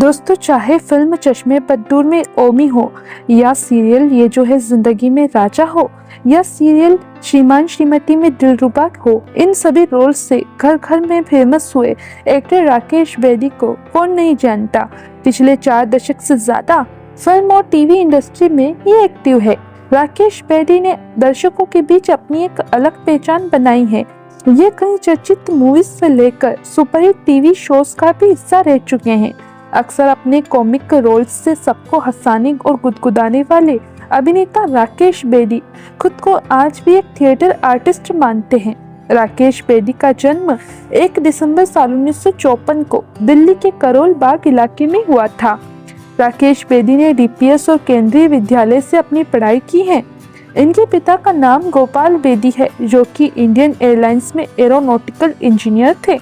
दोस्तों, चाहे फिल्म चश्मे बददूर में ओमी हो या सीरियल ये जो है जिंदगी में राजा हो या सीरियल श्रीमान श्रीमती में दिलरुबा हो, इन सभी रोल से घर घर में फेमस हुए एक्टर राकेश बेदी को कौन नहीं जानता। पिछले 4 दशक से ज्यादा फिल्म और टीवी इंडस्ट्री में ये एक्टिव है। राकेश बेदी ने दर्शकों के बीच अपनी एक अलग पहचान बनाई है। ये कई चर्चित मूवीज से लेकर सुपरहिट टीवी शोज का भी हिस्सा रह चुके हैं। अक्सर अपने कॉमिक रोल्स से सबको हंसाने और गुदगुदाने वाले अभिनेता राकेश बेदी खुद को आज भी एक थिएटर आर्टिस्ट मानते हैं। राकेश बेदी का जन्म 1 दिसंबर साल 1954 को दिल्ली के करोल बाग इलाके में हुआ था। राकेश बेदी ने डीपीएस और केंद्रीय विद्यालय से अपनी पढ़ाई की है। इनके पिता का नाम गोपाल बेदी है, जो कि इंडियन एयरलाइंस में एरोनॉटिकल इंजीनियर थे।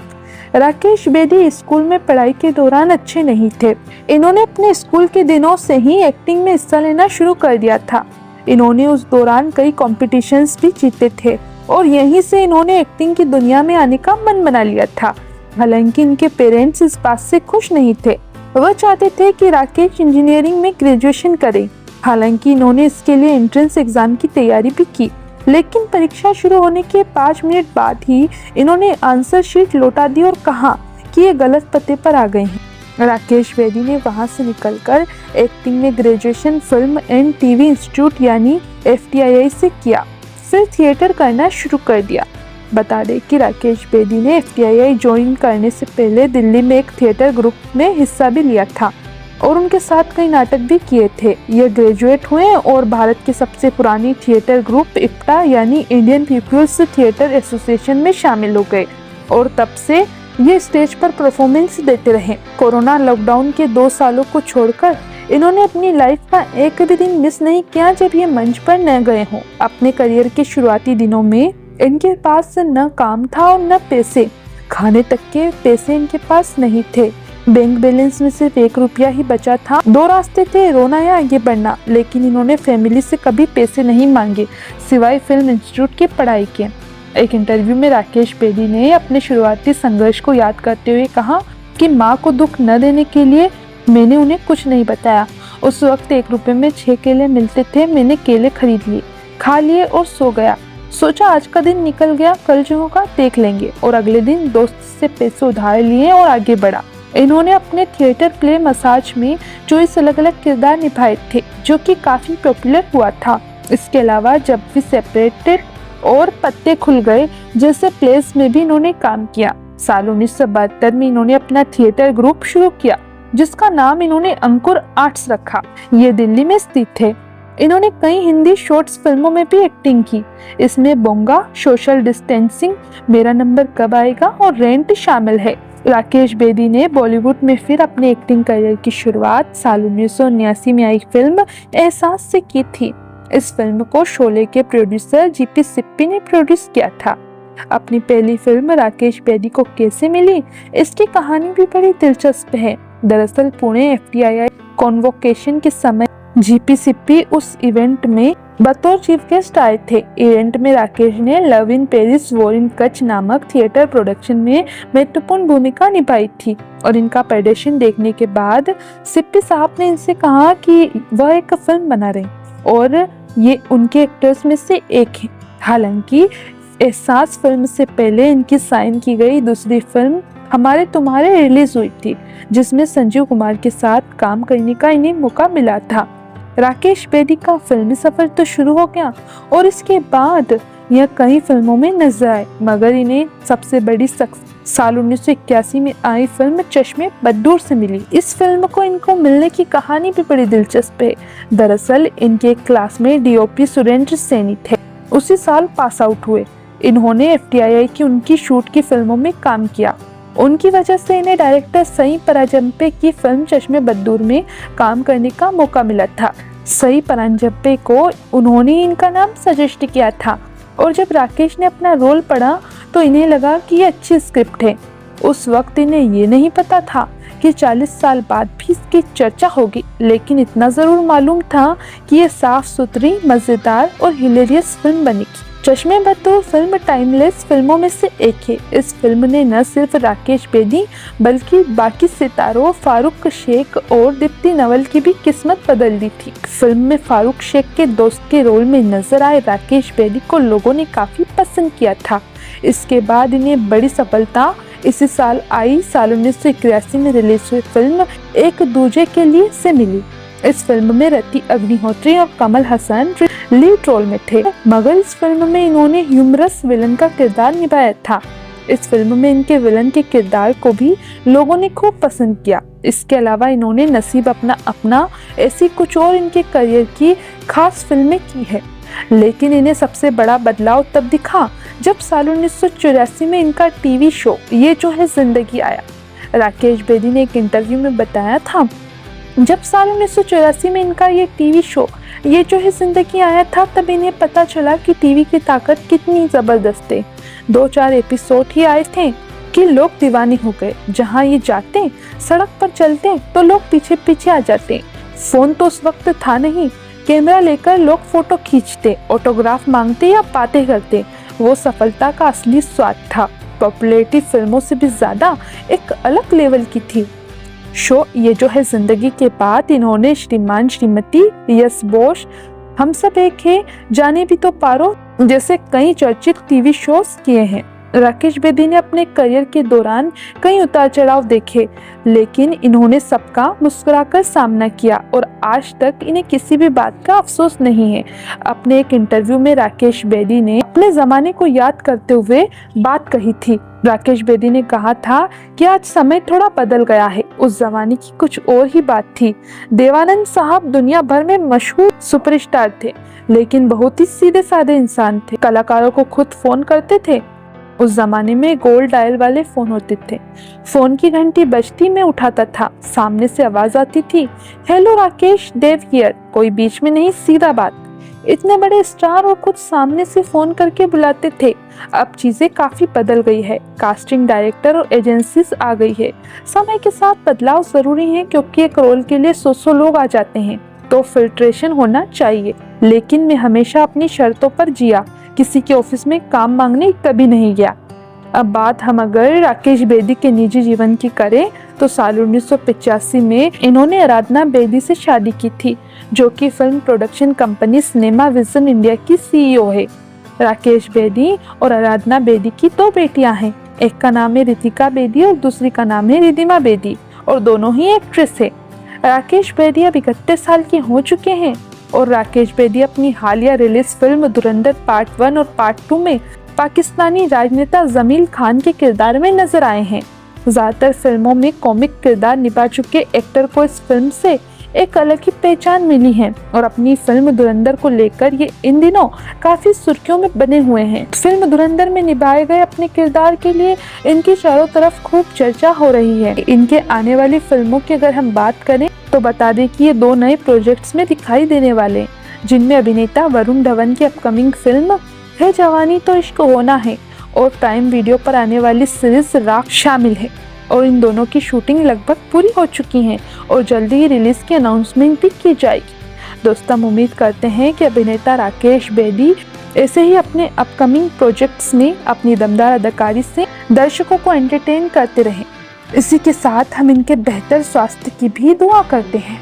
राकेश बेदी स्कूल में पढ़ाई के दौरान अच्छे नहीं थे। इन्होंने अपने स्कूल के दिनों से ही एक्टिंग में हिस्सा लेना शुरू कर दिया था। इन्होंने उस दौरान कई कॉम्पिटिशन्स भी जीते थे और यहीं से इन्होंने एक्टिंग की दुनिया में आने का मन बना लिया था। हालांकि इनके पेरेंट्स इस बात से खुश नहीं थे। वह चाहते थे कि राकेश इंजीनियरिंग में ग्रेजुएशन करें। हालांकि इन्होंने इसके लिए एंट्रेंस एग्जाम की तैयारी भी की, लेकिन परीक्षा शुरू होने के 5 मिनट बाद ही इन्होंने आंसर शीट लौटा दी और कहा कि ये गलत पते पर आ गए हैं। राकेश बेदी ने वहां से निकलकर एक्टिंग में graduation film and TV institute यानी FTII से किया, फिर थिएटर करना शुरू कर दिया। बता दें कि राकेश बेदी ने FTII ज्वाइन करने से पहले दिल्ली में एक थिएटर ग्रुप में हिस्सा भी लिया था और उनके साथ कई नाटक भी किए थे। ये ग्रेजुएट हुए और भारत की सबसे पुरानी थिएटर ग्रुप IPTA यानी इंडियन पीपुल्स थिएटर एसोसिएशन में शामिल हो गए और तब से ये स्टेज पर परफॉर्मेंस देते रहे। कोरोना लॉकडाउन के 2 सालों को छोड़कर इन्होंने अपनी लाइफ का एक भी दिन मिस नहीं किया जब ये मंच पर न गए हों। अपने करियर के शुरुआती दिनों में इनके पास न काम था और न पैसे, खाने तक के पैसे इनके पास नहीं थे। बैंक बैलेंस में सिर्फ 1 रुपया ही बचा था। 2 रास्ते थे, रोना या आगे बढ़ना। लेकिन इन्होंने फैमिली से कभी पैसे नहीं मांगे, सिवाय फिल्म इंस्टीट्यूट की पढ़ाई के। एक इंटरव्यू में राकेश बेदी ने अपने शुरुआती संघर्ष को याद करते हुए कहा कि माँ को दुख न देने के लिए मैंने उन्हें कुछ नहीं बताया। उस वक्त 1 रुपये में 6 केले मिलते थे। मैंने केले खरीद लिए, खा लिए और सो गया। सोचा आज का दिन निकल गया, कल जो होगा देख लेंगे। और अगले दिन दोस्त से पैसे उधार लिए और आगे बढ़ा। इन्होंने अपने थिएटर प्ले मसाज में 24 अलग-अलग किरदार निभाए थे, जो कि काफी पॉपुलर हुआ था। इसके अलावा जब भी सेपरेटेड और पत्ते खुल गए जैसे प्लेस में भी इन्होंने काम किया। साल 1972 में इन्होंने अपना थिएटर ग्रुप शुरू किया, जिसका नाम इन्होंने अंकुर आर्ट्स रखा। ये दिल्ली में स्थित है। इन्होंने कई हिंदी शॉर्ट्स फिल्मों में भी एक्टिंग की। इसमें बोंगा, सोशल डिस्टेंसिंग, मेरा नंबर कब आएगा और रेंट शामिल है। राकेश बेदी ने बॉलीवुड में फिर अपने एक्टिंग करियर की शुरुआत साल 1979 में आई फिल्म एहसास से की थी। इस फिल्म को शोले के प्रोड्यूसर GP सिप्पी ने प्रोड्यूस किया था। अपनी पहली फिल्म राकेश बेदी को कैसे मिली, इसकी कहानी भी बड़ी दिलचस्प है। दरअसल पुणे FTII कॉन्वोकेशन के समय GP सिप्पी उस इवेंट में बतौर चीफ गेस्ट आए थे। इवेंट में राकेश ने love in Paris war in Kutch नामक थिएटर प्रोडक्शन में महत्वपूर्ण भूमिका निभाई थी और इनका प्रदर्शन देखने के बाद सिप्पी साहब ने इनसे कहा कि वह एक फिल्म बना रहे और ये उनके एक्टर्स में से एक है। हालांकि एहसास फिल्म से पहले इनकी साइन की गई दूसरी फिल्म हमारे तुम्हारे रिलीज हुई थी, जिसमें संजीव कुमार के साथ काम करने का इन्हें मौका मिला था। राकेश बेदी का फिल्मी सफर तो शुरू हो गया और इसके बाद यह कई फिल्मों में नजर आए, मगर इन्हें सबसे बड़ी साल 1981 में आई फिल्म चश्मे बददूर से मिली। इस फिल्म को इनको मिलने की कहानी भी बड़ी दिलचस्प है। दरअसल इनके क्लासमेट DOP सुरेंद्र सैनी थे, उसी साल पास आउट हुए। इन्होंने FTII की उनकी शूट की फिल्मों में काम किया। उनकी वजह से इन्हें डायरेक्टर सई परांजपे की फिल्म चश्मे बददूर में काम करने का मौका मिला था। सई परांजपे को उन्होंने इनका नाम सजेस्ट किया था और जब राकेश ने अपना रोल पढ़ा तो इन्हें लगा कि ये अच्छी स्क्रिप्ट है। उस वक्त इन्हें ये नहीं पता था कि 40 साल बाद भी इसकी चर्चा होगी, लेकिन इतना जरूर मालूम था कि ये साफ सुथरी, मजेदार और हिलेरियस फिल्म बनेगी। चश्मे बद्दूर फिल्म टाइमलेस फिल्मों में से एक है। इस फिल्म ने न सिर्फ राकेश बेदी बल्कि बाकी सितारों फारूक शेख और दीप्ति नवल की भी किस्मत बदल दी थी। फिल्म में फारूक शेख के दोस्त के रोल में नजर आए राकेश बेदी को लोगों ने काफी पसंद किया था। इसके बाद इन्हें बड़ी सफलता इसी साल आई। साल 1981 में रिलीज हुई फिल्म एक दूजे के लिए से मिली। इस फिल्म में रति अग्निहोत्री और कमल हसन लीड रोल में थे, मगर इस फिल्म में इन्होंने ह्यूमरस विलन का किरदार निभाया था। इस फिल्म में इनके विलन के किरदार को भी लोगों ने खूब पसंद किया। इसके अलावा इन्होंने नसीब अपना अपना ऐसी कुछ और इनके करियर की खास फिल्में की है, लेकिन इन्हें सबसे बड़ा बदलाव तब दिखा जब साल 1984 में इनका टीवी शो ये जो है जिंदगी आया। राकेश बेदी ने एक इंटरव्यू में बताया था, जब साल 1984 में इनका ये टीवी शो ये जो है जिंदगी आया था, तब इन्हें पता चला कि टीवी की ताकत कितनी ज़बरदस्त है। 2-4 एपिसोड ही आए थे कि लोग दीवाने हो गए। जहां ये जाते, सड़क पर चलते तो लोग पीछे पीछे आ जाते। फोन तो उस वक्त था नहीं, कैमरा लेकर लोग फोटो खींचते, ऑटोग्राफ मांगते या बातें करते। वो सफलता का असली स्वाद था। पॉपुलैरिटी फिल्मों से भी ज्यादा एक अलग लेवल की थी। शो ये जो है जिंदगी के बाद इन्होंने श्रीमान श्रीमती, यस बॉस, हम सब एक है, जाने भी तो पारो जैसे कई चर्चित टीवी शोज किए हैं। राकेश बेदी ने अपने करियर के दौरान कई उतार चढ़ाव देखे, लेकिन इन्होंने सबका मुस्कुराकर सामना किया और आज तक इन्हें किसी भी बात का अफसोस नहीं है। अपने एक इंटरव्यू में राकेश बेदी ने अपने जमाने को याद करते हुए बात कही थी। राकेश बेदी ने कहा था कि आज समय थोड़ा बदल गया है, उस जमाने की कुछ और ही बात थी। देवानंद साहब दुनिया भर में मशहूर सुपरस्टार थे, लेकिन बहुत ही सीधे साधे इंसान थे। कलाकारों को खुद फोन करते थे। उस जमाने में गोल्ड डायल वाले फोन होते थे। फोन की घंटी बजती, मैं उठाता था, सामने से आवाज आती थी, हेलो राकेश, देव हियर। कोई बीच में नहीं, सीधा बात। इतने बड़े स्टार और खुद सामने से फोन करके बुलाते थे। अब चीजें काफी बदल गई है। कास्टिंग डायरेक्टर और एजेंसीज आ गई है। समय के साथ बदलाव जरूरी है, क्योंकि एक रोल के लिए 100 लोग आ जाते हैं, तो फिल्ट्रेशन होना चाहिए। लेकिन मैं हमेशा अपनी शर्तों पर जिया, किसी के ऑफिस में काम मांगने कभी नहीं गया। अब बात हम अगर राकेश बेदी के निजी जीवन की करें तो साल 1985 में इन्होंने आराधना बेदी से शादी की थी, जो कि film production company cinema vision India की सीईओ है। राकेश बेदी और आराधना बेदी की 2 बेटियां हैं। एक का नाम है रितिका बेदी और दूसरी का नाम है रिदिमा बेदी, और दोनों ही एक्ट्रेस है। राकेश बेदी अब 31 साल के हो चुके हैं और राकेश बेदी अपनी हालिया रिलीज फिल्म धुरंधर पार्ट 1 और पार्ट 2 में पाकिस्तानी राजनेता जमील खान के किरदार में नजर आए हैं। ज्यादातर फिल्मों में कॉमिक किरदार निभा चुके एक्टर को इस फिल्म से एक अलग ही पहचान मिली है और अपनी फिल्म धुरंधर को लेकर ये इन दिनों काफी सुर्खियों में बने हुए हैं। फिल्म धुरंधर में निभाए गए अपने किरदार के लिए इनकी चारों तरफ खूब चर्चा हो रही है। इनके आने वाली फिल्मों की अगर हम बात करें तो बता दें कि ये 2 नए प्रोजेक्ट्स में दिखाई देने वाले, जिनमें अभिनेता वरुण धवन की अपकमिंग फिल्म है जवानी तो इश्क होना है और प्राइम वीडियो पर आने वाली सीरीज राख शामिल है। और इन दोनों की शूटिंग लगभग पूरी हो चुकी है और जल्दी ही रिलीज की अनाउंसमेंट भी की जाएगी। दोस्तों, हम उम्मीद करते हैं कि अभिनेता राकेश बेदी ऐसे ही अपने अपकमिंग प्रोजेक्ट्स में अपनी दमदार अदाकारी से दर्शकों को एंटरटेन करते रहें। इसी के साथ हम इनके बेहतर स्वास्थ्य की भी दुआ करते हैं।